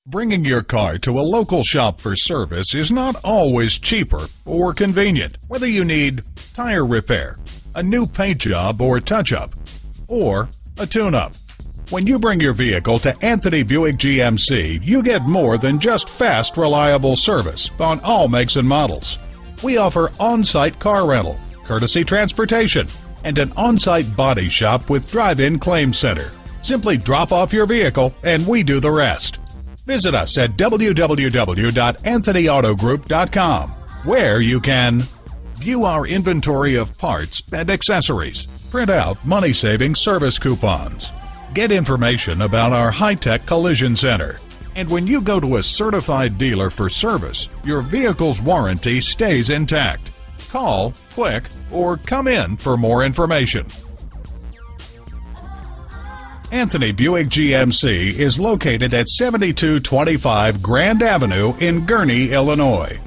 Bringing your car to a local shop for service is not always cheaper or convenient, whether you need tire repair, a new paint job or touch-up, or a tune-up. When you bring your vehicle to Anthony Buick GMC, you get more than just fast, reliable service on all makes and models. We offer on-site car rental, courtesy transportation, and an on-site body shop with drive-in claim center. Simply drop off your vehicle and we do the rest. Visit us at www.anthonyautogroup.com, where you can view our inventory of parts and accessories, print out money-saving service coupons, get information about our high-tech collision center, and when you go to a certified dealer for service, your vehicle's warranty stays intact. Call, click, or come in for more information. Anthony Buick GMC is located at 7225 Grand Avenue in Gurnee, Illinois.